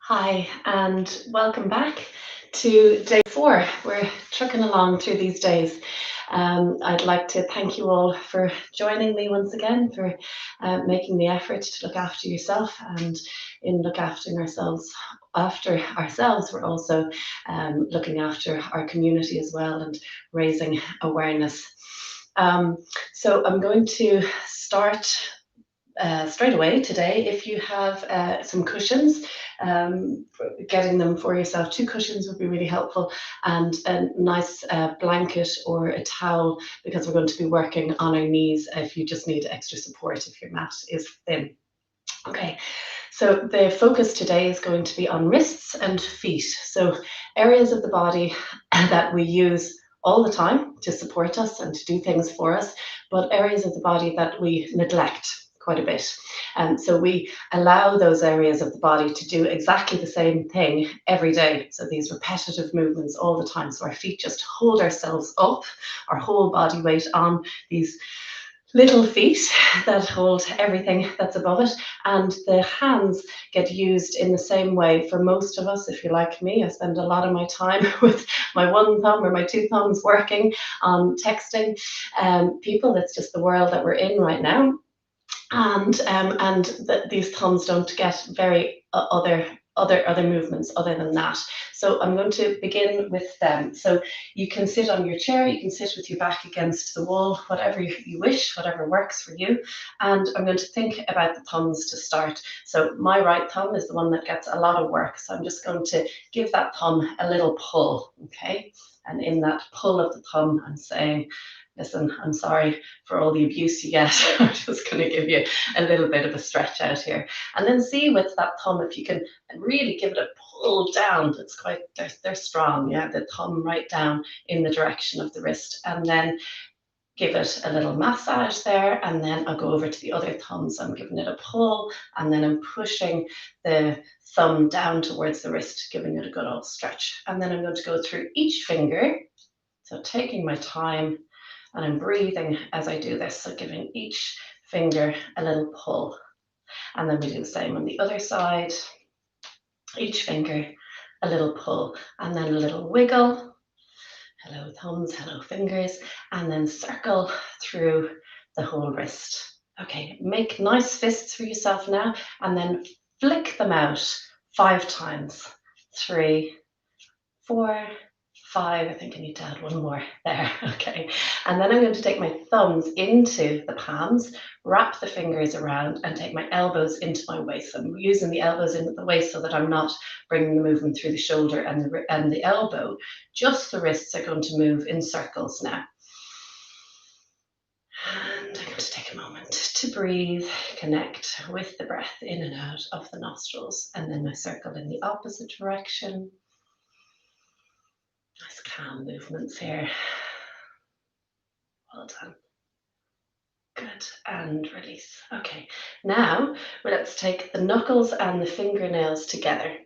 Hi, and welcome back to day 4. We're trucking along through these days. I'd like to thank you all for joining me once again, for making the effort to look after yourself, and in look after ourselves, we're also looking after our community as well and raising awareness. So I'm going to start straight away today. If you have some cushions, getting them for yourself. 2 cushions would be really helpful, and a nice blanket or a towel, because we're going to be working on our knees if you just need extra support if your mat is thin. Okay, so the focus today is going to be on wrists and feet. So areas of the body that we use all the time to support us and to do things for us, but areas of the body that we neglect quite a bit. And so we allow those areas of the body to do exactly the same thing every day. So these repetitive movements all the time. So our feet just hold ourselves up, our whole body weight on these little feet that hold everything that's above it, and the hands get used in the same way for most of us. If you're like me, I spend a lot of my time with my one thumb or my 2 thumbs working on texting people. That's just the world that we're in right now, and these thumbs don't get very other movements other than that. So I'm going to begin with them. So you can sit on your chair, you can sit with your back against the wall, whatever you wish, whatever works for you. And I'm going to think about the thumbs to start. So my right thumb is the one that gets a lot of work. So I'm just going to give that thumb a little pull, okay? And in that pull of the thumb, I'm saying, listen, I'm sorry for all the abuse you get. I'm just going to give you a little bit of a stretch out here. And then see with that thumb if you can really give it a pull down. That's quite, they're strong, yeah, the thumb right down in the direction of the wrist. And then give it a little massage there, and then I'll go over to the other thumbs. I'm giving it a pull, and then I'm pushing the thumb down towards the wrist, giving it a good old stretch. And then I'm going to go through each finger. So taking my time, and I'm breathing as I do this, so giving each finger a little pull. And then we do the same on the other side. Each finger a little pull, and then a little wiggle. Hello thumbs, hello fingers, and then circle through the whole wrist. Okay, make nice fists for yourself now, and then flick them out 5 times. 3, 4, 5, I think I need to add one more there, okay. And then I'm going to take my thumbs into the palms, wrap the fingers around, and take my elbows into my waist. I'm using the elbows into the waist so that I'm not bringing the movement through the shoulder and the elbow. Just the wrists are going to move in circles now. And I'm going to take a moment to breathe, connect with the breath in and out of the nostrils, and then I circle in the opposite direction. Nice calm movements here. Well done. Good, and release. Okay, now let's take the knuckles and the fingernails together,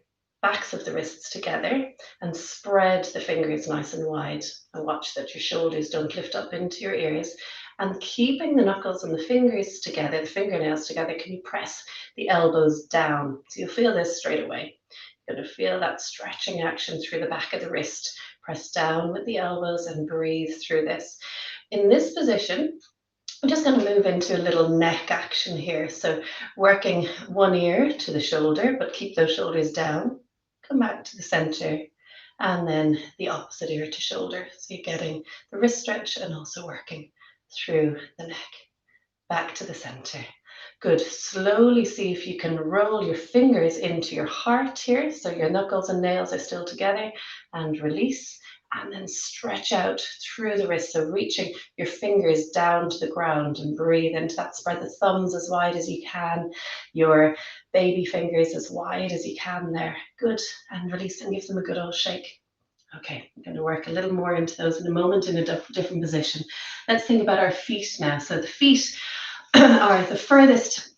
backs of the wrists together, and spread the fingers nice and wide. And watch that your shoulders don't lift up into your ears. And keeping the knuckles and the fingers together, the fingernails together, can you press the elbows down? So you'll feel this straight away. You're going to feel that stretching action through the back of the wrist. Press down with the elbows and breathe through this. In this position, I'm just going to move into a little neck action here. So working one ear to the shoulder, but keep those shoulders down. Come back to the center, and then the opposite ear to shoulder. So you're getting the wrist stretch and also working through the neck. Back to the center. Good. Slowly see if you can roll your fingers into your heart here. So your knuckles and nails are still together, and release. And then stretch out through the wrist. So reaching your fingers down to the ground, and breathe into that. Spread the thumbs as wide as you can. Your baby fingers as wide as you can there. Good. And release and give them a good old shake. Okay, I'm going to work a little more into those in a moment in a different position. Let's think about our feet now. So the feet are the furthest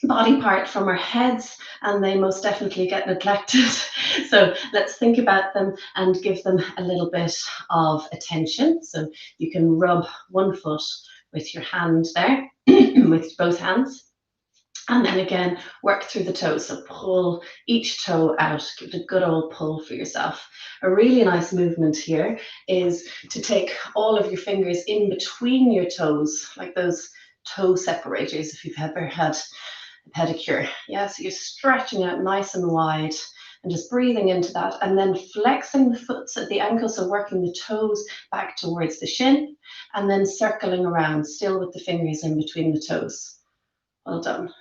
body part from our heads, and they most definitely get neglected. So let's think about them and give them a little bit of attention. So you can rub one foot with your hand there, with both hands, And then again, work through the toes. So pull each toe out, give it a good old pull for yourself. A really nice movement here is to take all of your fingers in between your toes, like those toe separators if you've ever had a pedicure. Yeah, so you're stretching out nice and wide and just breathing into that, and then flexing the foot at the ankle, so working the toes back towards the shin, and then circling around, still with the fingers in between the toes. Well done.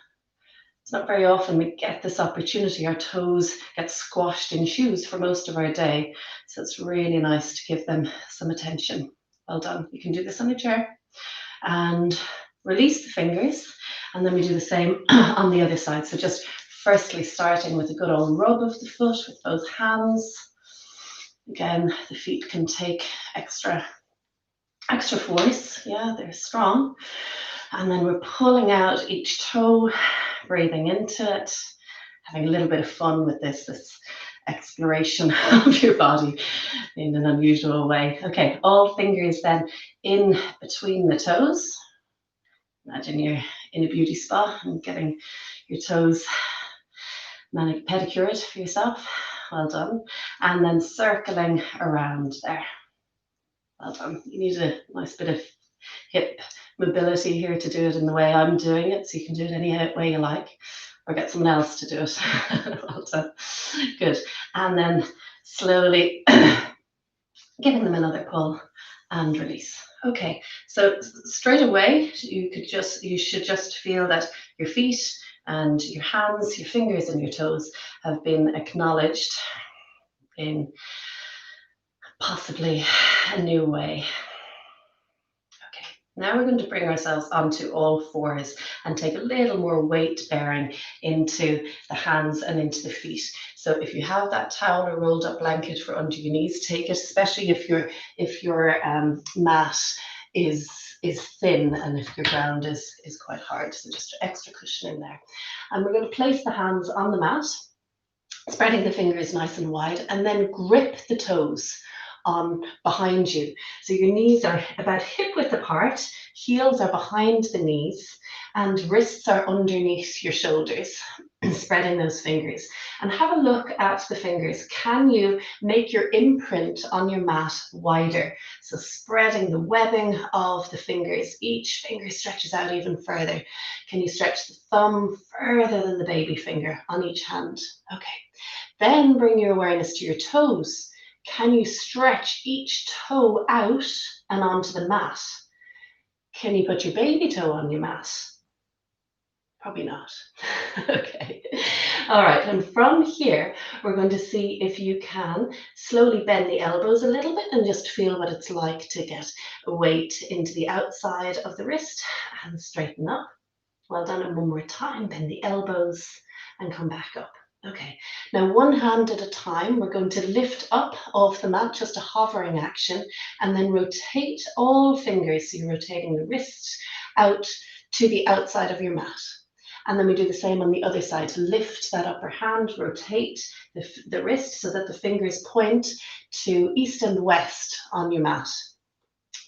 It's not very often we get this opportunity. Our toes get squashed in shoes for most of our day. So it's really nice to give them some attention. Well done. You can do this on a chair and release the fingers. And then we do the same on the other side. So just firstly starting with a good old rub of the foot with both hands. Again, the feet can take extra force. Yeah, they're strong. And then we're pulling out each toe, breathing into it, having a little bit of fun with this exploration of your body in an unusual way. Okay, all fingers then in between the toes. Imagine you're in a beauty spa and getting your toes pedicured for yourself. Well done. And then circling around there. Well done. You need a nice bit of hip mobility here to do it in the way I'm doing it, so you can do it any way you like, or get someone else to do it. Well done. Good. And then slowly giving them another pull and release. Okay, so straight away you should just feel that your feet and your hands, your fingers and your toes have been acknowledged in possibly a new way. Now we're going to bring ourselves onto all fours and take a little more weight bearing into the hands and into the feet. So if you have that towel or rolled up blanket for under your knees, take it, especially if your mat is thin and if your ground is quite hard. So just extra cushion in there. And we're going to place the hands on the mat, spreading the fingers nice and wide, and then grip the toes on behind you. So your knees are about hip width apart, heels are behind the knees, and wrists are underneath your shoulders, spreading those fingers. And have a look at the fingers. Can you make your imprint on your mat wider? So spreading the webbing of the fingers. Each finger stretches out even further. Can you stretch the thumb further than the baby finger on each hand? Okay. Then bring your awareness to your toes. Can you stretch each toe out and onto the mat? Can you put your baby toe on your mat? Probably not. Okay. All right. And from here, we're going to see if you can slowly bend the elbows a little bit and just feel what it's like to get a weight into the outside of the wrist and straighten up. Well done. And one more time, bend the elbows and come back up. Okay, now one hand at a time, we're going to lift up off the mat, just a hovering action, and then rotate all fingers. So you're rotating the wrists out to the outside of your mat. And then we do the same on the other side. Lift that upper hand, rotate the wrist so that the fingers point to east and west on your mat.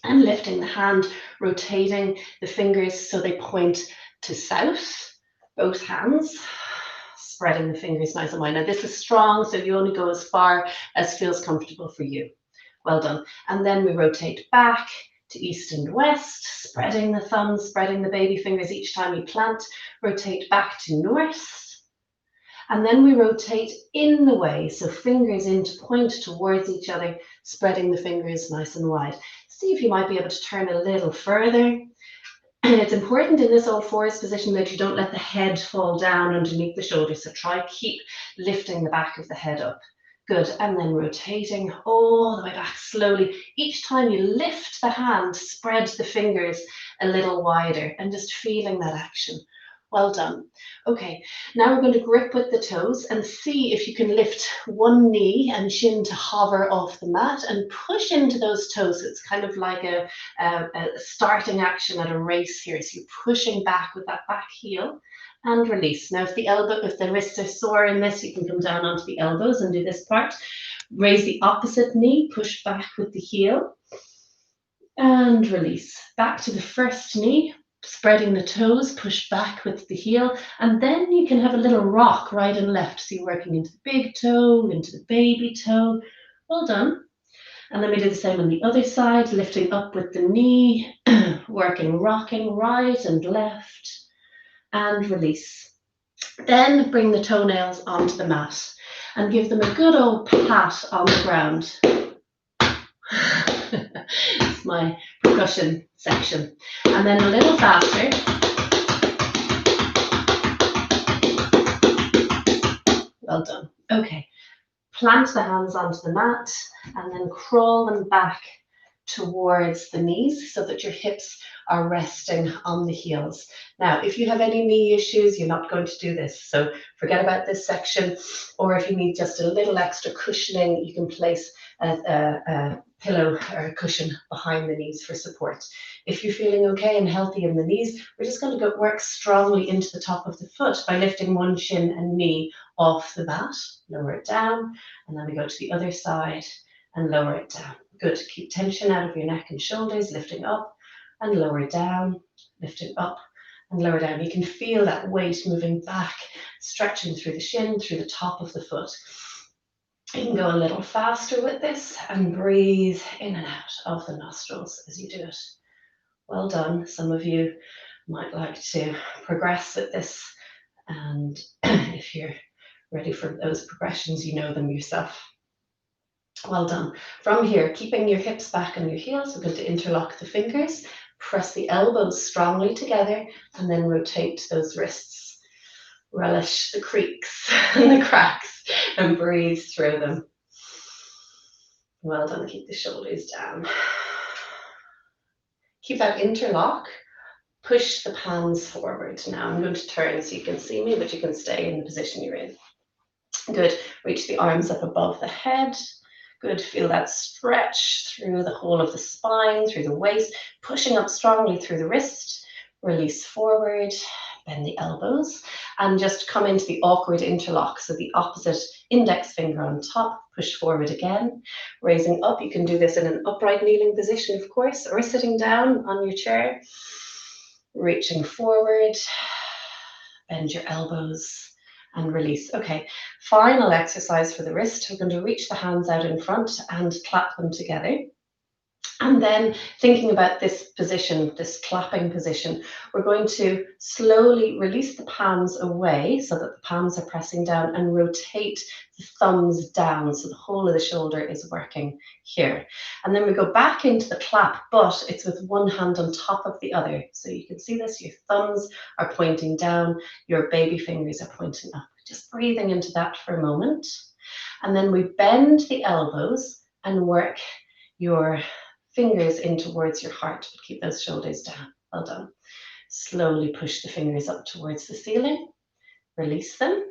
And lifting the hand, rotating the fingers so they point to south, both hands. Spreading the fingers nice and wide. Now this is strong, so you only go as far as feels comfortable for you. Well done. And then we rotate back to east and west, spreading the thumbs, spreading the baby fingers each time you plant. Rotate back to north. And then we rotate in the way, so fingers in to point towards each other, spreading the fingers nice and wide. See if you might be able to turn a little further. And it's important in this all fours position that you don't let the head fall down underneath the shoulders. So try keep lifting the back of the head up. Good. And then rotating all the way back slowly. Each time you lift the hand, spread the fingers a little wider and just feeling that action. Well done. Okay, now we're going to grip with the toes and see if you can lift one knee and shin to hover off the mat and push into those toes. It's kind of like a starting action at a race here. So you're pushing back with that back heel and release. Now if the wrists are sore in this, you can come down onto the elbows and do this part. Raise the opposite knee, push back with the heel and release. Back to the first knee. Spreading the toes, push back with the heel, and then you can have a little rock right and left. So you're working into the big toe, into the baby toe. Well done. And then we do the same on the other side, lifting up with the knee, working, rocking right and left, and release. Then bring the toenails onto the mat and give them a good old pat on the ground. It's my percussion section. And then a little faster. Well done. Okay. Plant the hands onto the mat and then crawl them back towards the knees so that your hips are resting on the heels. Now, if you have any knee issues, you're not going to do this. So forget about this section. Or if you need just a little extra cushioning, you can place a pillow or a cushion behind the knees for support. If you're feeling okay and healthy in the knees, we're just going to work strongly into the top of the foot by lifting one shin and knee off the mat, lower it down, and then we go to the other side and lower it down. Good. Keep tension out of your neck and shoulders, lifting up and lower down, lifting up and lower down. You can feel that weight moving back, stretching through the shin, through the top of the foot. You can go a little faster with this and breathe in and out of the nostrils as you do it. Well done. Some of you might like to progress with this, and if you're ready for those progressions, you know them yourself. Well done. From here, keeping your hips back on your heels, we're going to interlock the fingers, press the elbows strongly together, and then rotate those wrists. Relish the creaks and the cracks and breathe through them. Well done. Keep the shoulders down. Keep that interlock. Push the palms forward. Now I'm going to turn so you can see me, but you can stay in the position you're in. Good. Reach the arms up above the head. Good. Feel that stretch through the whole of the spine, through the waist, pushing up strongly through the wrist. Release forward, bend the elbows, and just come into the awkward interlock. So the opposite index finger on top, push forward again. Raising up, you can do this in an upright kneeling position, of course, or sitting down on your chair. Reaching forward, bend your elbows, and release. Okay, final exercise for the wrist. We're going to reach the hands out in front and clap them together. And then thinking about this position, this clapping position, we're going to slowly release the palms away so that the palms are pressing down and rotate the thumbs down so the whole of the shoulder is working here. And then we go back into the clap, but it's with one hand on top of the other. So you can see this, your thumbs are pointing down, your baby fingers are pointing up. Just breathing into that for a moment. And then we bend the elbows and work your fingers in towards your heart, but keep those shoulders down. Well done. Slowly push the fingers up towards the ceiling. Release them.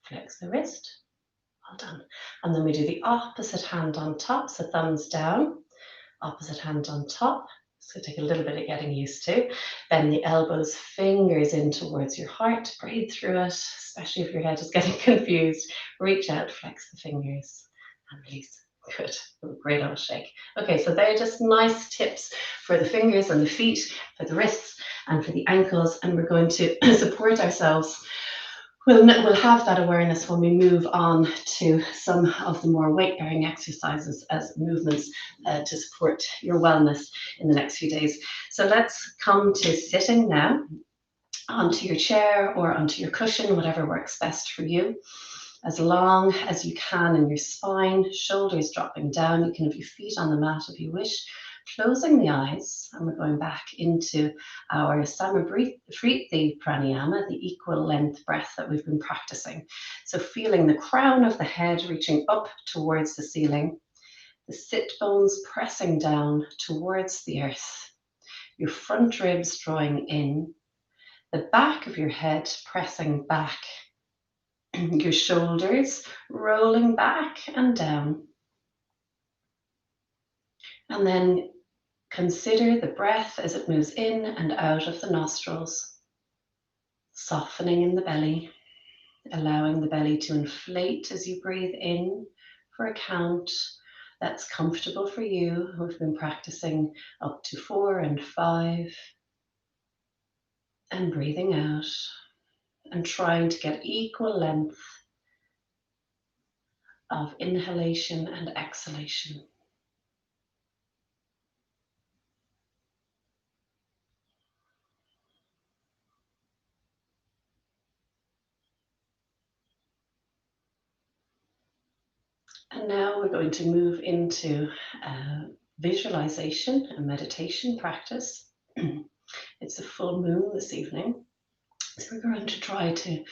Flex the wrist. Well done. And then we do the opposite hand on top, so thumbs down. Opposite hand on top. It's going to take a little bit of getting used to. Bend the elbows, fingers in towards your heart. Breathe through it, especially if your head is getting confused. Reach out, flex the fingers, and release. Good. Great old shake. Okay, so they're just nice tips for the fingers and the feet, for the wrists and for the ankles, and we're going to support ourselves. We'll have that awareness when we move on to some of the more weight-bearing exercises as movements to support your wellness in the next few days. So let's come to sitting now, onto your chair or onto your cushion, whatever works best for you. As long as you can in your spine, shoulders dropping down. You can have your feet on the mat if you wish. Closing the eyes, and we're going back into our Samavriti pranayama, the equal length breath that we've been practicing. So feeling the crown of the head reaching up towards the ceiling, the sit bones pressing down towards the earth, your front ribs drawing in, the back of your head pressing back, your shoulders rolling back and down. And then consider the breath as it moves in and out of the nostrils, softening in the belly, allowing the belly to inflate as you breathe in for a count that's comfortable for you. We've been practicing up to 4 and 5. and breathing out, and trying to get equal length of inhalation and exhalation. And now we're going to move into visualization and meditation practice. It's a full moon this evening, so we're going to try to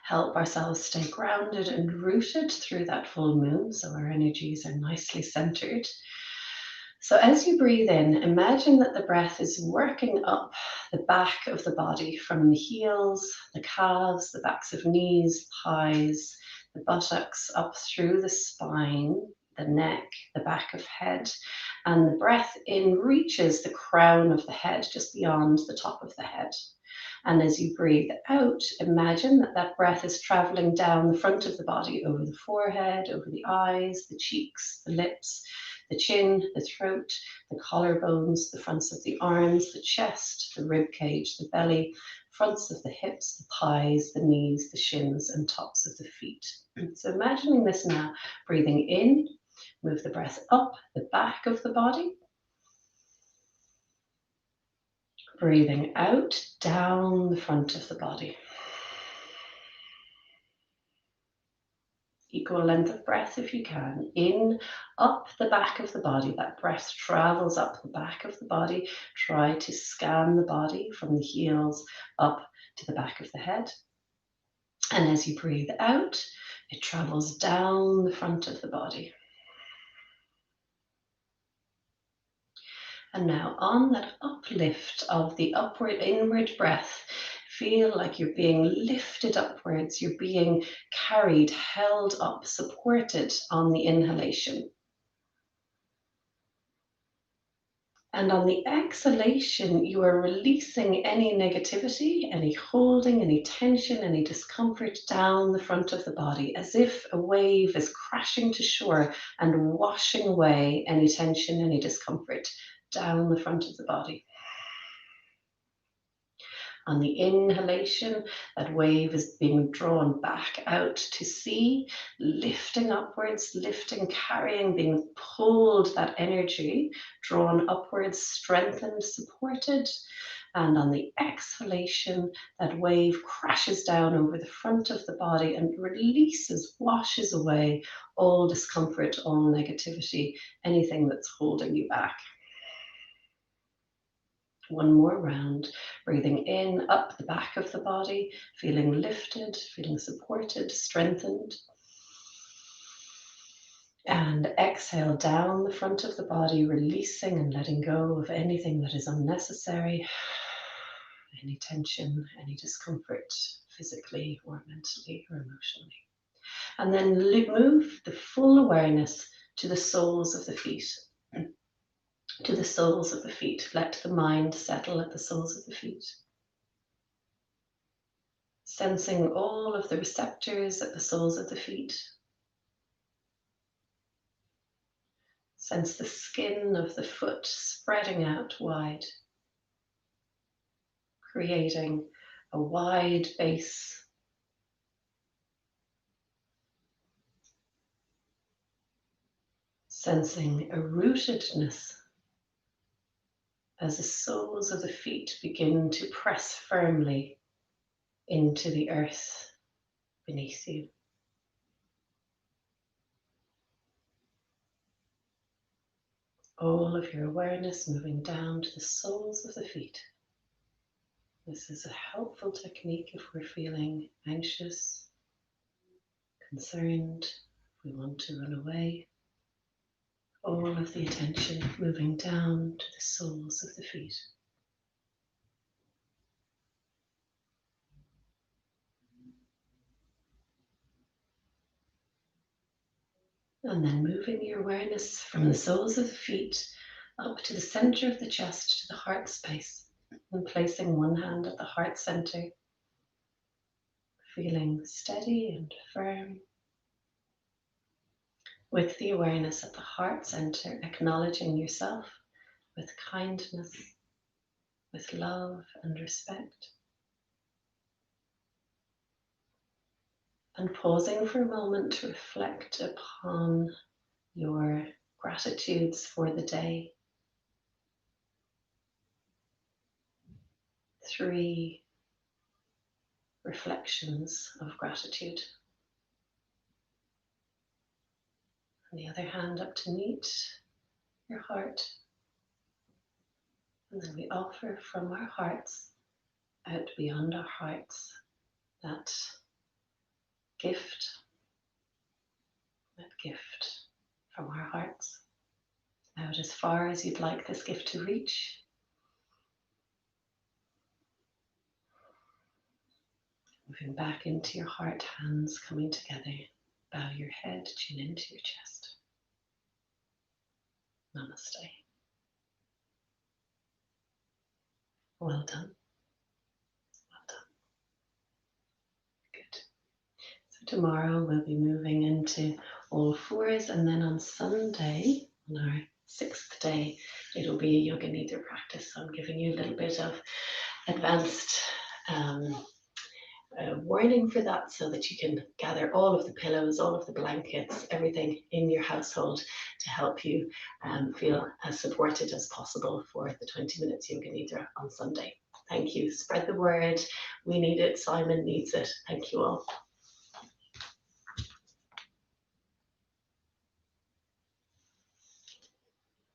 help ourselves stay grounded and rooted through that full moon, so our energies are nicely centered. So as you breathe in, imagine that the breath is working up the back of the body from the heels, the calves, the backs of knees, thighs, the buttocks, up through the spine, the neck, the back of head, and the breath in reaches the crown of the head, just beyond the top of the head. And as you breathe out, imagine that that breath is traveling down the front of the body, over the forehead, over the eyes, the cheeks, the lips, the chin, the throat, the collarbones, the fronts of the arms, the chest, the rib cage, the belly, fronts of the hips, the thighs, the knees, the shins, and tops of the feet. So imagining this now, breathing in, move the breath up the back of the body. Breathing out, down the front of the body. Equal length of breath if you can. In, up the back of the body. That breath travels up the back of the body. Try to scan the body from the heels up to the back of the head. And as you breathe out, it travels down the front of the body. And now on that uplift of the upward inward breath, feel like you're being lifted upwards, you're being carried, held up, supported on the inhalation. And on the exhalation, you are releasing any negativity, any holding, any tension, any discomfort down the front of the body, as if a wave is crashing to shore and washing away any tension, any discomfort down the front of the body. On the inhalation, that wave is being drawn back out to sea, lifting upwards, lifting, carrying, being pulled, that energy drawn upwards, strengthened, supported. And on the exhalation, that wave crashes down over the front of the body and releases, washes away all discomfort, all negativity, anything that's holding you back. One more round, breathing in, up the back of the body, feeling lifted, feeling supported, strengthened. And exhale down the front of the body, releasing and letting go of anything that is unnecessary, any tension, any discomfort, physically or mentally or emotionally. And then move the full awareness to the soles of the feet. To the soles of the feet. Let the mind settle at the soles of the feet. Sensing all of the receptors at the soles of the feet. Sense the skin of the foot spreading out wide, creating a wide base. Sensing a rootedness as the soles of the feet begin to press firmly into the earth beneath you. All of your awareness moving down to the soles of the feet. This is a helpful technique if we're feeling anxious, concerned, if we want to run away. All of the attention moving down to the soles of the feet. And then moving your awareness from the soles of the feet up to the center of the chest, to the heart space, and placing one hand at the heart center, feeling steady and firm. With the awareness at the heart center, acknowledging yourself with kindness, with love and respect. And pausing for a moment to reflect upon your gratitudes for the day. 3 reflections of gratitude. And the other hand up to meet your heart. And then we offer from our hearts out beyond our hearts that gift from our hearts out as far as you'd like this gift to reach. Moving back into your heart, hands coming together. Bow your head, chin into your chest. Namaste. Well done. Well done. Good. So tomorrow we'll be moving into all fours, and then on Sunday, on our 6th day, it'll be a yoga nidra practice. So I'm giving you a little bit of advanced warning for that, so that you can gather all of the pillows, all of the blankets, everything in your household to help you feel as supported as possible for the 20 minutes yoga nidra on Sunday. Thank you. Spread the word. We need it. Simon needs it. Thank you all.